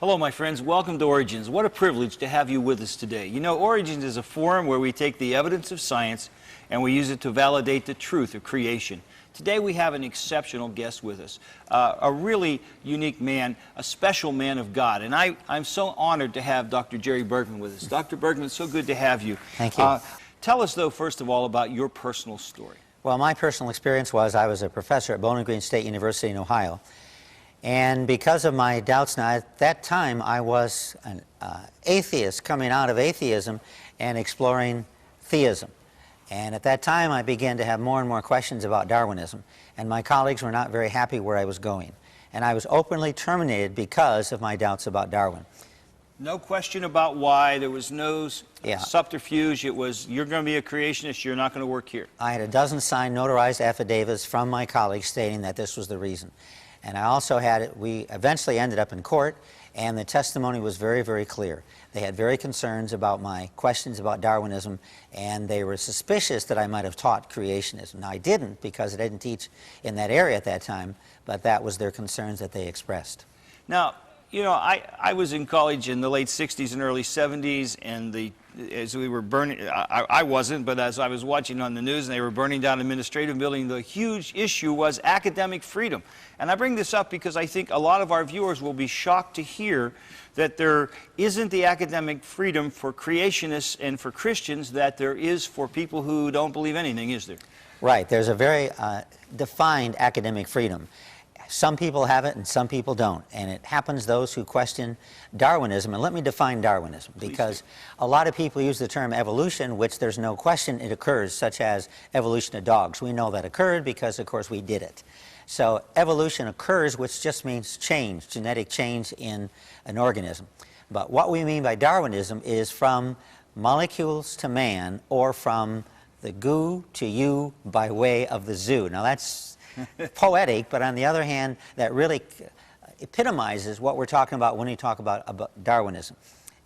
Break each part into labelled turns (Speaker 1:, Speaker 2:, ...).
Speaker 1: Hello, my friends. Welcome to Origins. What a privilege to have you with us today. You know, Origins is a forum where we take the evidence of science and we use it to validate the truth of creation. Today we have an exceptional guest with us, a really unique man, a special man of God. And I'm so honored to have Dr. Jerry Bergman with us. Dr. Bergman, it's so good to have you.
Speaker 2: Thank you.
Speaker 1: Tell us, though, first of all, about your personal story.
Speaker 2: Well, my personal experience was I was a professor at Bowling Green State University in Ohio. And because of my doubts now, at that time I was an atheist coming out of atheism and exploring theism. And at that time I began to have more and more questions about Darwinism. And my colleagues were not very happy where I was going. And I was openly terminated because of my doubts about Darwin.
Speaker 1: No question about why. There was no subterfuge. It was, you're going to be a creationist, you're not going to work here.
Speaker 2: I had a dozen signed notarized affidavits from my colleagues stating that this was the reason. And I also had, we eventually ended up in court, and the testimony was very, very clear. They had very concerns about my questions about Darwinism, and they were suspicious that I might have taught creationism. Now, I didn't, because I didn't teach in that area at that time, but that was their concerns that they expressed.
Speaker 1: Now, you know, I was in college in the late 60s and early 70s, and as we were burning, I wasn't, but as I was watching on the news and they were burning down an administrative building, the huge issue was academic freedom. And I bring this up because I think a lot of our viewers will be shocked to hear that there isn't the academic freedom for creationists and for Christians that there is for people who don't believe anything, is there?
Speaker 2: Right. There's a very defined academic freedom. Some people have it and some people don't, and it happens those who question Darwinism. And let me define Darwinism, because a lot of people use the term evolution, which there's no question it occurs, such as evolution of dogs. We know that occurred because, of course, we did it. So evolution occurs, which just means change, genetic change in an organism. But what we mean by Darwinism is from molecules to man, or from the goo to you by way of the zoo. Now that's poetic, but on the other hand, that really epitomizes what we're talking about when we talk about Darwinism.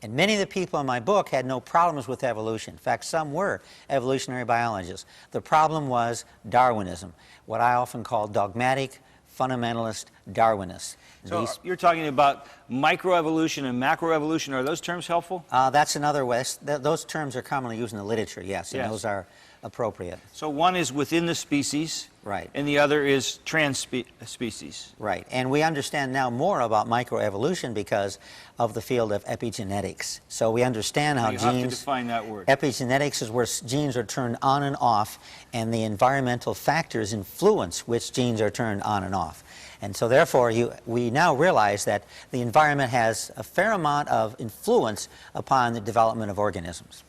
Speaker 2: And many of the people in my book had no problems with evolution. In fact, some were evolutionary biologists. The problem was Darwinism, what I often call dogmatic, fundamentalist Darwinists.
Speaker 1: So you're talking about microevolution and macroevolution. Are those terms helpful?
Speaker 2: That's another way. Those terms are commonly used in the literature, yes, and those are appropriate.
Speaker 1: So one is within the species,
Speaker 2: right,
Speaker 1: and the other is trans-species.
Speaker 2: Right, and we understand now more about microevolution because of the field of epigenetics. So we understand how genes...
Speaker 1: You have to define that word.
Speaker 2: Epigenetics is where genes are turned on and off, and the environmental factors influence which genes are turned on and off. And so therefore, we now realize that the environment has a fair amount of influence upon the development of organisms.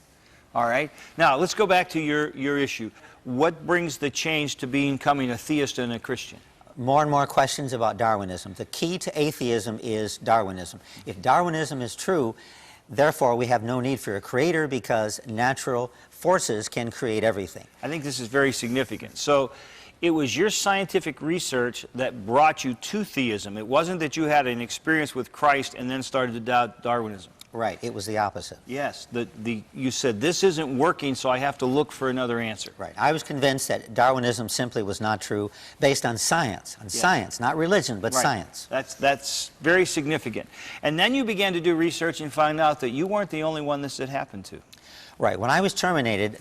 Speaker 1: All right. Now, let's go back to your issue. What brings the change to becoming a theist and a Christian?
Speaker 2: More and more questions about Darwinism. The key to atheism is Darwinism. If Darwinism is true, therefore we have no need for a creator, because natural forces can create everything.
Speaker 1: I think this is very significant. So it was your scientific research that brought you to theism. It wasn't that you had an experience with Christ and then started to doubt Darwinism.
Speaker 2: Right, it was the opposite.
Speaker 1: Yes, you said, this isn't working, so I have to look for another answer.
Speaker 2: Right, I was convinced that Darwinism simply was not true, based on science, science, not religion, but science.
Speaker 1: That's very significant. And then you began to do research and find out that you weren't the only one this had happened to.
Speaker 2: Right, when I was terminated,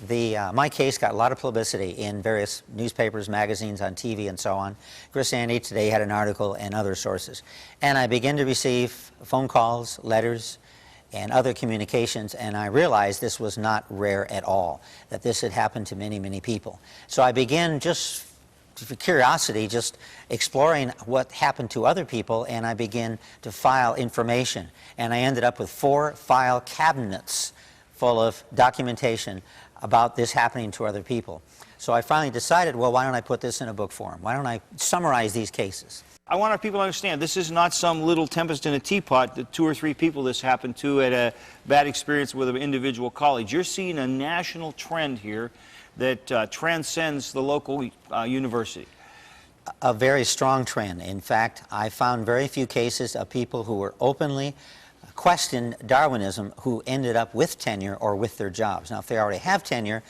Speaker 2: my case got a lot of publicity in various newspapers, magazines, on TV, and so on. Christianity Today had an article and other sources. And I began to receive phone calls, letters, and other communications, and I realized this was not rare at all, that this had happened to many, many people. So I began, just for curiosity, just exploring what happened to other people, and I began to file information. And I ended up with 4 file cabinets full of documentation about this happening to other people. So I finally decided, well, why don't I put this in a book form? Why don't I summarize these cases?
Speaker 1: I want our people to understand, this is not some little tempest in a teapot that 2 or 3 people this happened to at a bad experience with an individual college. You're seeing a national trend here that transcends the local university.
Speaker 2: A very strong trend. In fact, I found very few cases of people who were openly questioned Darwinism who ended up with tenure or with their jobs. Now, if they already have tenure,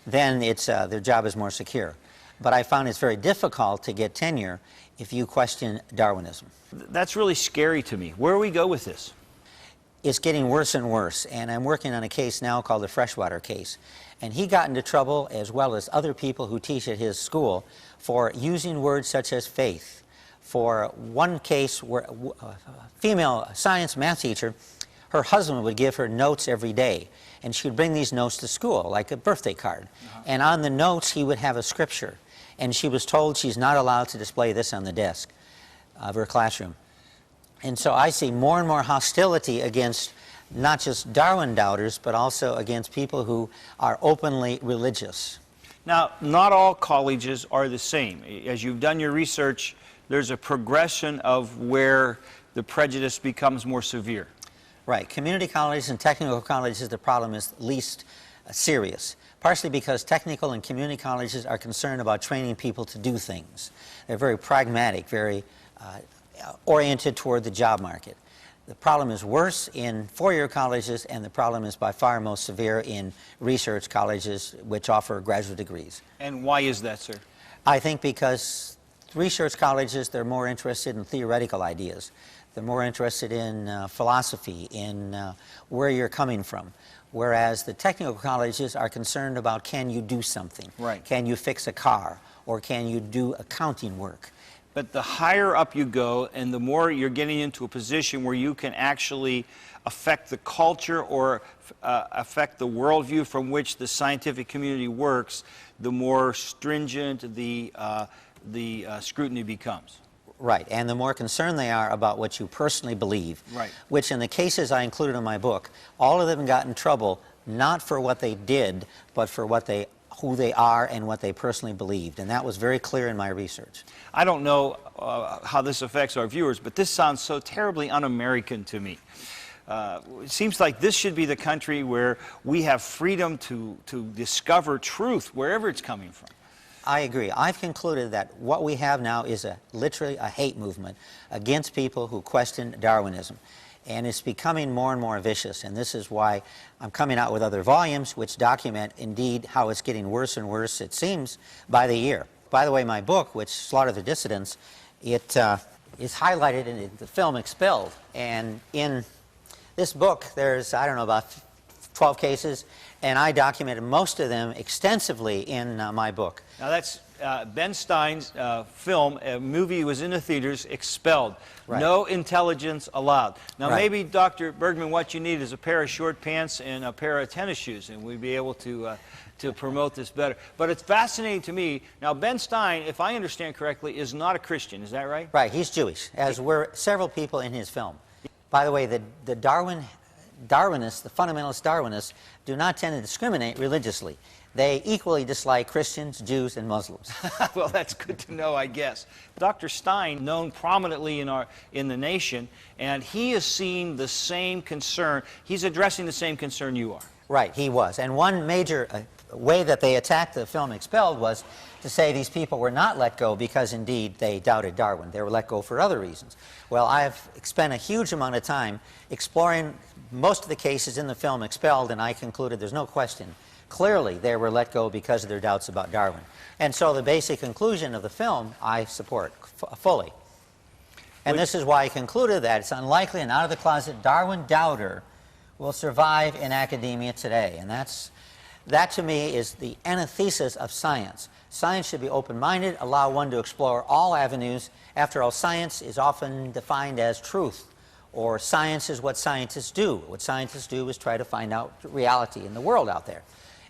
Speaker 2: then it's, their job is more secure. But I found it's very difficult to get tenure if you question Darwinism.
Speaker 1: That's really scary to me. Where do we go with this?
Speaker 2: it's getting worse and worse. And I'm working on a case now called the freshwater case. And he got into trouble, as well as other people who teach at his school, for using words such as faith. For one case where a female science math teacher, her husband would give her notes every day. And she would bring these notes to school, like a birthday card. And on the notes, he would have a scripture. And she was told she's not allowed to display this on the desk of her classroom. And so I see more and more hostility against not just Darwin doubters, but also against people who are openly religious.
Speaker 1: Now, not all colleges are the same. As you've done your research, there's a progression of where the prejudice becomes more severe.
Speaker 2: Right. Community colleges and technical colleges, the problem is least serious, partially because technical and community colleges are concerned about training people to do things. They're very pragmatic, very oriented toward the job market. The problem is worse in four-year colleges, and the problem is by far most severe in research colleges, which offer graduate degrees.
Speaker 1: And why is that, sir?
Speaker 2: I think because research colleges, they're more interested in theoretical ideas. They're more interested in philosophy, in where you're coming from. Whereas the technical colleges are concerned about, can you do something?
Speaker 1: Right.
Speaker 2: Can you fix a car? Or can you do accounting work?
Speaker 1: But the higher up you go, and the more you're getting into a position where you can actually affect the culture or affect the worldview from which the scientific community works, the more stringent the scrutiny becomes.
Speaker 2: Right, and the more concerned they are about what you personally believe.
Speaker 1: Right.
Speaker 2: Which in the cases I included in my book, all of them got in trouble not for what they did, but for who they are and what they personally believed. And that was very clear in my research.
Speaker 1: I don't know how this affects our viewers, but this sounds so terribly un-American to me. It seems like this should be the country where we have freedom to discover truth wherever it's coming from.
Speaker 2: I agree. I've concluded that what we have now is literally a hate movement against people who question Darwinism. And it's becoming more and more vicious, and this is why I'm coming out with other volumes which document, indeed, how it's getting worse and worse, it seems, by the year. By the way, my book, which Slaughter the Dissidents, it is highlighted in the film Expelled. And in this book, there's, I don't know, about 12 cases, and I documented most of them extensively in my book.
Speaker 1: Now that's Ben Stein's film, a movie was in the theaters, Expelled.
Speaker 2: Right.
Speaker 1: No intelligence allowed. Now
Speaker 2: Right.
Speaker 1: maybe, Dr. Bergman, what you need is a pair of short pants and a pair of tennis shoes, and we'd be able to promote this better. But it's fascinating to me. Now Ben Stein, if I understand correctly, is not a Christian, is that right?
Speaker 2: Right, he's Jewish, as were several people in his film. By the way, the Darwinists, the fundamentalist Darwinists, do not tend to discriminate religiously. They equally dislike Christians, Jews, and Muslims.
Speaker 1: Well, that's good to know, I guess. Dr. Stein, known prominently in the nation, and he is seeing the same concern. He's addressing the same concern you are.
Speaker 2: Right, he was. And one major way that they attacked the film Expelled was to say these people were not let go because, indeed, they doubted Darwin. They were let go for other reasons. Well, I've spent a huge amount of time exploring most of the cases in the film Expelled, and I concluded there's no question. Clearly, they were let go because of their doubts about Darwin. And so the basic conclusion of the film, I support fully. And this is why I concluded that it's unlikely an out-of-the-closet Darwin doubter will survive in academia today. And that, to me, is the antithesis of science. Science should be open-minded, allow one to explore all avenues. After all, science is often defined as truth, or science is what scientists do. What scientists do is try to find out reality in the world out there.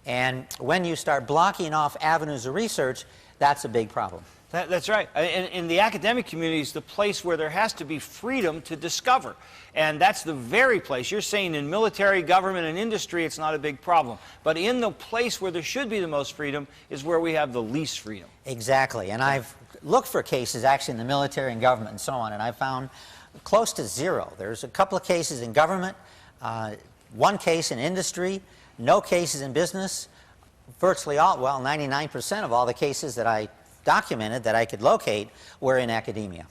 Speaker 2: And when you start blocking off avenues of research, that's a big problem.
Speaker 1: That's right. In the academic community is the place where there has to be freedom to discover. And that's the very place. You're saying in military, government, and industry it's not a big problem. But in the place where there should be the most freedom is where we have the least freedom.
Speaker 2: Exactly. And I've looked for cases actually in the military and government and so on, and I found close to zero. There's a couple of cases in government, one case in industry, no cases in business. Virtually all, well, 99% of all the cases that I documented that I could locate were in academia.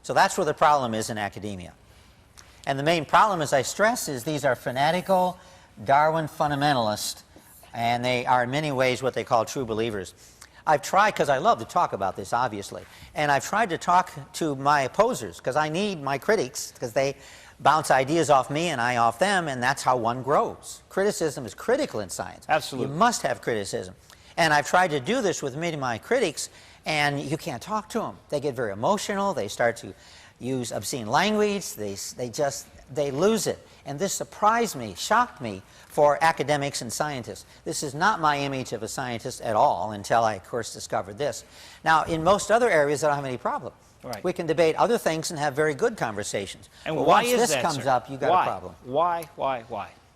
Speaker 2: So that's where the problem is in academia. And the main problem, as I stress, is these are fanatical Darwin fundamentalists, and they are in many ways what they call true believers. I've tried, because I love to talk about this, obviously, and I've tried to talk to my opposers, because I need my critics, because they bounce ideas off me and I off them, and that's how one grows. Criticism is critical in science.
Speaker 1: Absolutely.
Speaker 2: You must have criticism. And I've tried to do this with many of my critics, and you can't talk to them. They get very emotional. They start to use obscene language. They lose it. And this surprised me, shocked me for academics and scientists. This is not my image of a scientist at all until I, of course, discovered this. Now, in most other areas, I don't have any problem.
Speaker 1: Right.
Speaker 2: We can debate other things and have very good conversations.
Speaker 1: And
Speaker 2: but
Speaker 1: why
Speaker 2: once
Speaker 1: is
Speaker 2: this
Speaker 1: that,
Speaker 2: comes
Speaker 1: sir?
Speaker 2: up, you've got a problem.
Speaker 1: Why?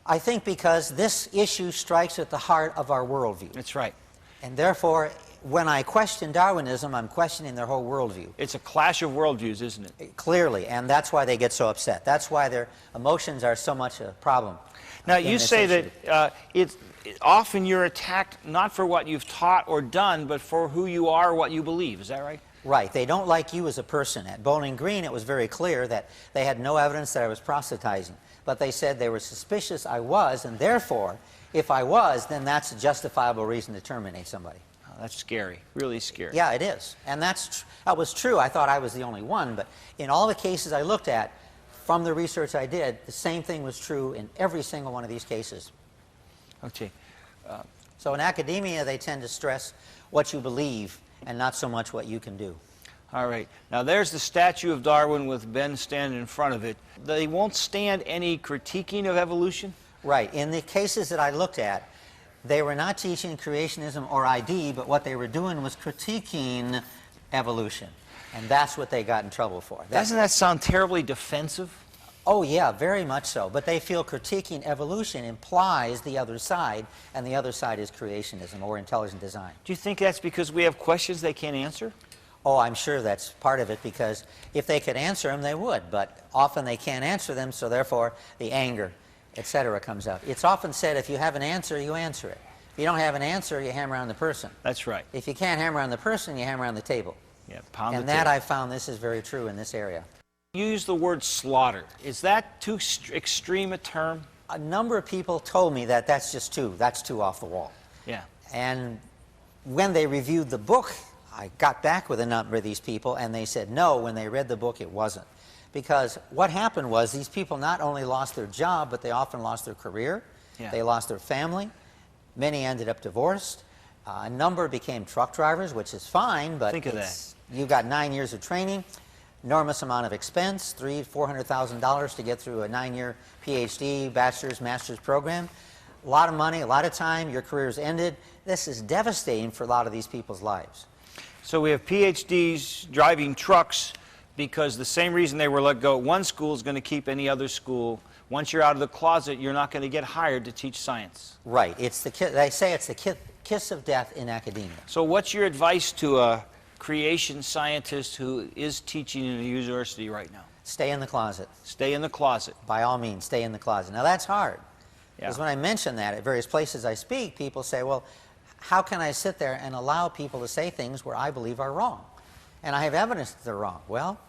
Speaker 2: I think because this issue strikes at the heart of our worldview.
Speaker 1: That's right.
Speaker 2: And therefore, when I question Darwinism, I'm questioning their whole worldview.
Speaker 1: It's a clash of worldviews, isn't it?
Speaker 2: Clearly, and that's why they get so upset. That's why their emotions are so much a problem.
Speaker 1: Now, you say that often you're attacked not for what you've taught or done, but for who you are, what you believe. Is that right?
Speaker 2: Right. They don't like you as a person. At Bowling Green, it was very clear that they had no evidence that I was proselytizing. But they said they were suspicious I was, and therefore, if I was, then that's a justifiable reason to terminate somebody.
Speaker 1: Oh, that's scary. Really scary.
Speaker 2: Yeah, it is. And that was true. I thought I was the only one. But in all the cases I looked at, from the research I did, the same thing was true in every single one of these cases.
Speaker 1: Okay.
Speaker 2: So in academia, they tend to stress what you believe and not so much what you can do.
Speaker 1: All right. Now, there's the statue of Darwin with Ben standing in front of it. They won't stand any critiquing of evolution?
Speaker 2: Right. In the cases that I looked at, they were not teaching creationism or ID, but what they were doing was critiquing evolution. And that's what they got in trouble for.
Speaker 1: Doesn't that sound terribly defensive?
Speaker 2: Oh, yeah, very much so. But they feel critiquing evolution implies the other side, and the other side is creationism or intelligent design.
Speaker 1: Do you think that's because we have questions they can't answer?
Speaker 2: Oh, I'm sure that's part of it, because if they could answer them, they would. But often they can't answer them, so therefore the anger, etc., comes out. It's often said if you have an answer, you answer it. If you don't have an answer, you hammer on the person.
Speaker 1: That's right.
Speaker 2: If you can't hammer on the person, you hammer on the table.
Speaker 1: Yeah, pound
Speaker 2: and
Speaker 1: the
Speaker 2: that
Speaker 1: table.
Speaker 2: I found this is very true in this area.
Speaker 1: You use the word slaughter. Is that too extreme a term?
Speaker 2: A number of people told me that that's too off the wall.
Speaker 1: Yeah.
Speaker 2: And when they reviewed the book, I got back with a number of these people, and they said no, when they read the book, it wasn't. Because what happened was these people not only lost their job, but they often lost their career.
Speaker 1: Yeah.
Speaker 2: They lost their family. Many ended up divorced. A number became truck drivers, which is fine, but
Speaker 1: think of that.
Speaker 2: You got 9 years of training, enormous amount of expense, $300,000-$400,000 to get through a 9-year PhD, bachelor's, master's program. A lot of money, a lot of time, your career's ended. This is devastating for a lot of these people's lives.
Speaker 1: So we have PhDs driving trucks because the same reason they were let go at one school is going to keep any other school. Once you're out of the closet, you're not going to get hired to teach science.
Speaker 2: Right. They say it's the kiss of death in academia.
Speaker 1: So what's your advice to a creation scientist who is teaching in a university right now?
Speaker 2: Stay in the closet.
Speaker 1: Stay in the closet.
Speaker 2: By all means, stay in the closet. Now, that's hard.
Speaker 1: Yeah.
Speaker 2: Because when I mention that at various places I speak, people say, well, how can I sit there and allow people to say things where I believe are wrong? And I have evidence that they're wrong. Well,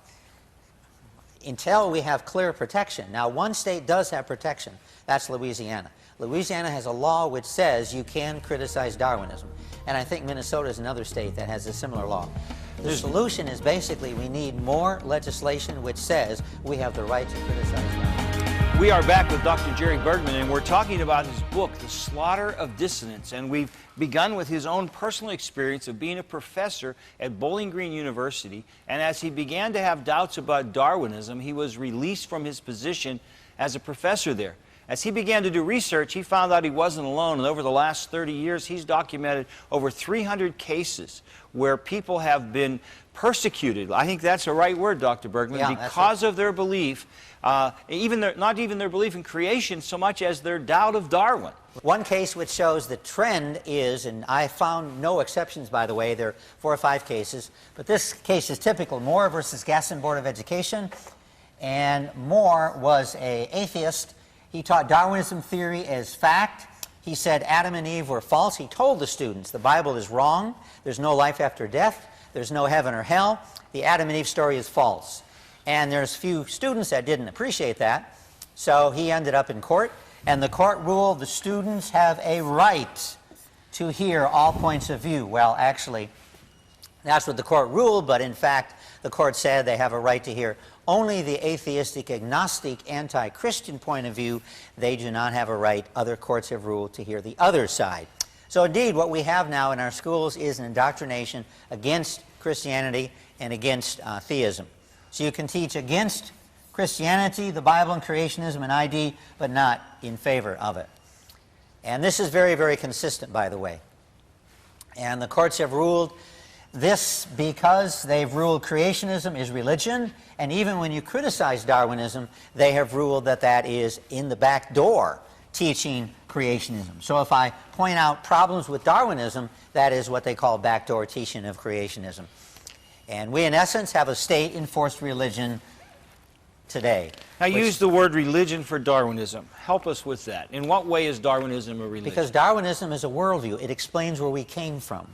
Speaker 2: until we have clear protection. Now, one state does have protection. That's Louisiana. Louisiana has a law which says you can criticize Darwinism. And I think Minnesota is another state that has a similar law. The solution is basically we need more legislation which says we have the right to criticize Darwinism.
Speaker 1: We are back with Dr. Jerry Bergman, and we're talking about his book, The Slaughter of Dissonance. And we've begun with his own personal experience of being a professor at Bowling Green University. And as he began to have doubts about Darwinism, he was released from his position as a professor there. As he began to do research, he found out he wasn't alone, and over the last 30 years, he's documented over 300 cases where people have been persecuted. I think that's the right word, Dr. Bergman,
Speaker 2: yeah,
Speaker 1: because of their belief, not even their belief in creation so much as their doubt of Darwin.
Speaker 2: One case which shows the trend is, and I found no exceptions, by the way, there are 4 or 5 cases, but this case is typical. Moore versus Gaston Board of Education, and Moore was an atheist. He taught Darwinism theory as fact. He said Adam and Eve were false. He told the students the Bible is wrong. There's no life after death. There's no heaven or hell. The Adam and Eve story is false. And there's few students that didn't appreciate that. So he ended up in court. And the court ruled the students have a right to hear all points of view. Well, actually, That's what the court ruled, but in fact, the court said they have a right to hear only the atheistic, agnostic, anti-Christian point of view. They do not have a right, other courts have ruled, to hear the other side. So indeed, what we have now in our schools is an indoctrination against Christianity and against theism. So you can teach against Christianity, the Bible, and creationism and ID, but not in favor of it. And this is very, very consistent, by the way. And the courts have ruled this because they've ruled creationism is religion, and even when you criticize Darwinism, they have ruled that that is in the back door teaching creationism. So if I point out problems with Darwinism, that is what they call backdoor teaching of creationism. And we, in essence, have a state-enforced religion today.
Speaker 1: Now, use the word religion for Darwinism. Help us with that. In what way is Darwinism a religion?
Speaker 2: Because Darwinism is a worldview. It explains where we came from.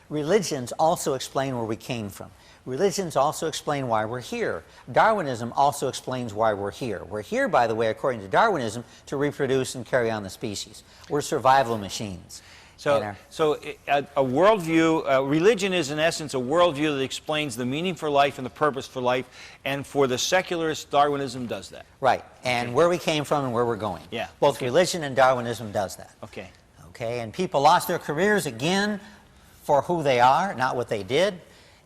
Speaker 2: Religions also explain where we came from. Religions also explain why we're here. Darwinism also explains why we're here. We're here, by the way, according to Darwinism, to reproduce and carry on the species. We're survival machines.
Speaker 1: So a worldview, religion is in essence a worldview that explains the meaning for life and the purpose for life, and for the secularist, Darwinism does that.
Speaker 2: Right, and where we came from and where we're going.
Speaker 1: Yeah.
Speaker 2: Both religion and Darwinism does that.
Speaker 1: Okay.
Speaker 2: Okay, and people lost their careers again for who they are, not what they did.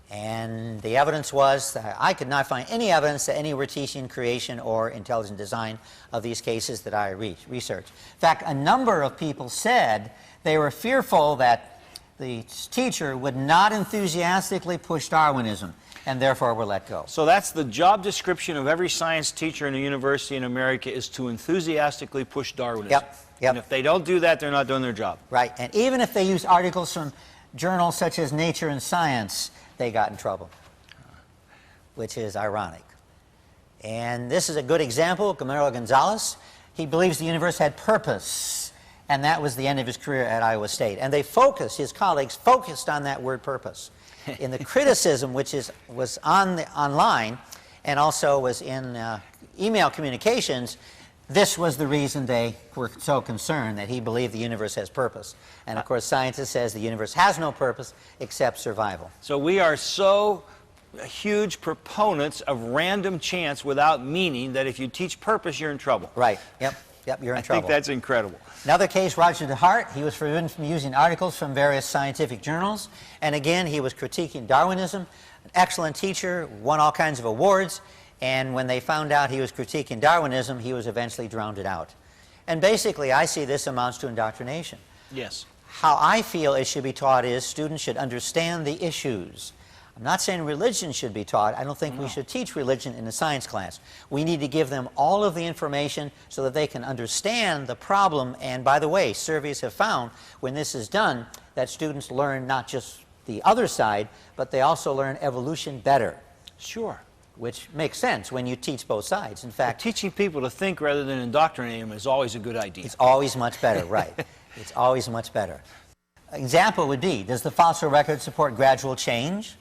Speaker 2: And the evidence was, I could not find any evidence that any were teaching creation or intelligent design of these cases that I researched. In fact, a number of people said they were fearful that the teacher would not enthusiastically push Darwinism, and therefore were let go.
Speaker 1: So that's the job description of every science teacher in a university in America, is to enthusiastically push Darwinism.
Speaker 2: Yep, yep.
Speaker 1: And if they don't do that, they're not doing their job.
Speaker 2: Right, and even if they use articles from journals such as Nature and Science, they got in trouble, which is ironic. And this is a good example. Camilo Gonzalez, he believes the universe had purpose, and that was the end of his career at Iowa State. And they focused, his colleagues focused on that word purpose. In the criticism, which was online and also was in email communications, this was the reason they were so concerned, that he believed the universe has purpose. And of course, scientists says the universe has no purpose except survival.
Speaker 1: So we are so huge proponents of random chance without meaning that if you teach purpose, you're in trouble.
Speaker 2: Right. Yep. Yep. You're in trouble.
Speaker 1: I think that's incredible.
Speaker 2: Another case, Roger DeHart. He was forbidden from using articles from various scientific journals. And again, he was critiquing Darwinism. An excellent teacher, won all kinds of awards. And when they found out he was critiquing Darwinism, he was eventually drowned out. And basically, I see this amounts to indoctrination.
Speaker 1: Yes.
Speaker 2: How I feel it should be taught is students should understand the issues. I'm not saying religion should be taught. I don't think we should teach religion in a science class. We need to give them all of the information so that they can understand the problem. And by the way, surveys have found when this is done that students learn not just the other side, but they also learn evolution better.
Speaker 1: Sure.
Speaker 2: Which makes sense when you teach both sides. In fact,
Speaker 1: teaching people to think rather than indoctrinating them is always a good idea.
Speaker 2: It's always much better, right. It's always much better. An example would be, does the fossil record support gradual change?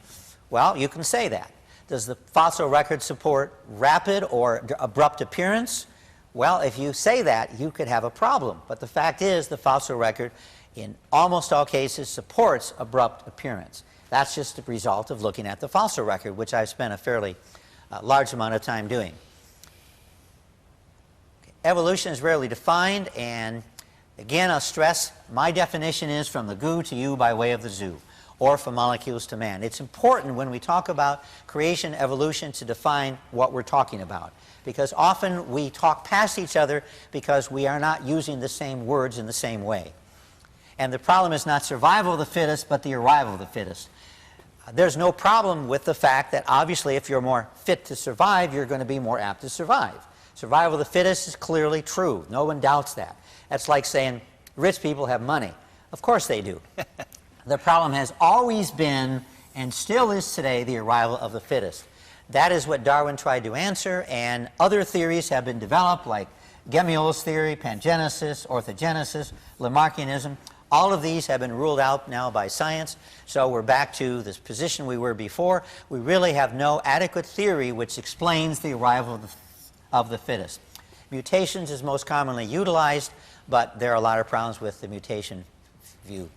Speaker 2: Well, you can say that. Does the fossil record support rapid or abrupt appearance? Well, if you say that, you could have a problem. But the fact is, the fossil record, in almost all cases, supports abrupt appearance. That's just a result of looking at the fossil record, which I've spent a fairly large amount of time doing. Evolution is rarely defined, and again, I'll stress, my definition is from the goo to you by way of the zoo, or from molecules to man. It's important when we talk about creation, evolution, to define what we're talking about, because often we talk past each other because we are not using the same words in the same way. And the problem is not survival of the fittest, but the arrival of the fittest. There's no problem with the fact that obviously if you're more fit to survive, you're going to be more apt to survive. Survival of the fittest is clearly true. No one doubts that. That's like saying rich people have money. Of course they do. The problem has always been, and still is today, the arrival of the fittest. That is what Darwin tried to answer, and other theories have been developed, like Gemiol's theory, pangenesis, orthogenesis, Lamarckianism. All of these have been ruled out now by science, so we're back to this position we were before. We really have no adequate theory which explains the arrival of the fittest. Mutations is most commonly utilized, but there are a lot of problems with the mutation view.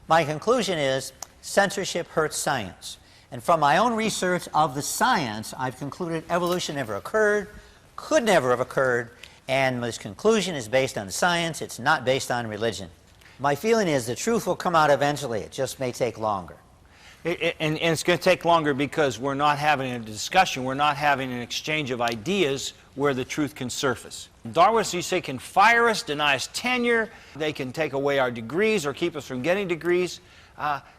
Speaker 2: My conclusion is censorship hurts science. And from my own research of the science, I've concluded evolution never occurred, could never have occurred, and this conclusion is based on science, it's not based on religion. My feeling is the truth will come out eventually, it just may take longer.
Speaker 1: And it's going to take longer because we're not having a discussion, we're not having an exchange of ideas where the truth can surface. Darwinists, you say, can fire us, deny us tenure, they can take away our degrees or keep us from getting degrees.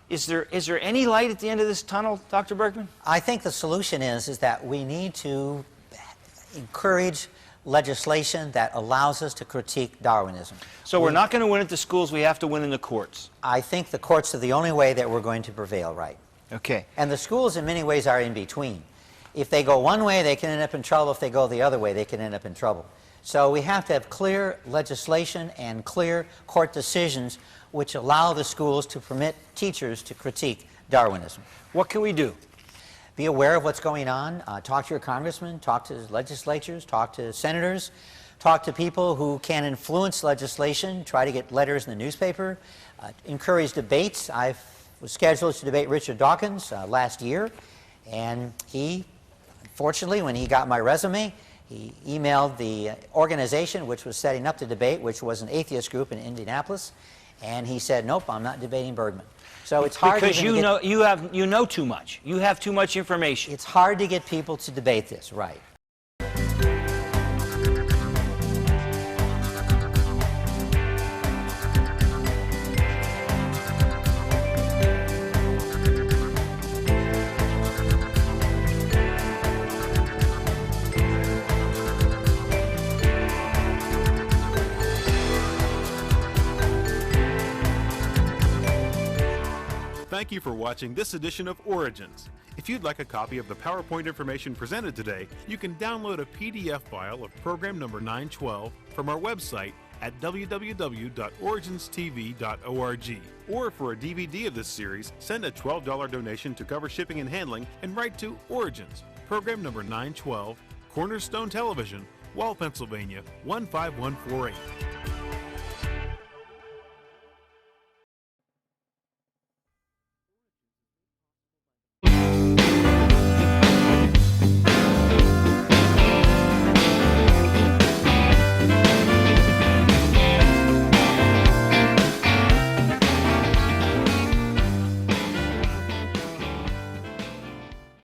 Speaker 1: Is there any light at the end of this tunnel, Dr. Bergman?
Speaker 2: I think the solution is that we need to encourage legislation that allows us to critique Darwinism.
Speaker 1: So we're not going to win at the schools, we have to win in the courts.
Speaker 2: I think the courts are the only way that we're going to prevail, right?
Speaker 1: Okay.
Speaker 2: And the schools in many ways are in between. If they go one way, they can end up in trouble. If they go the other way, they can end up in trouble. So we have to have clear legislation and clear court decisions which allow the schools to permit teachers to critique Darwinism.
Speaker 1: What can we do?
Speaker 2: Be aware of what's going on. Talk to your congressmen, talk to legislatures, talk to senators, talk to people who can influence legislation, try to get letters in the newspaper, encourage debates. I was scheduled to debate Richard Dawkins last year, and he, unfortunately, when he got my resume, he emailed the organization which was setting up the debate, which was an atheist group in Indianapolis, and he said, nope, I'm not debating Bergman. So it's hard
Speaker 1: because you know too much. You have too much information.
Speaker 2: It's hard to get people to debate this, right?
Speaker 3: Thank you for watching this edition of Origins. If you'd like a copy of the PowerPoint information presented today, you can download a PDF file of program number 912 from our website at www.originstv.org. Or for a DVD of this series, send a $12 donation to cover shipping and handling and write to Origins, program number 912, Cornerstone Television, Wall, Pennsylvania 15148.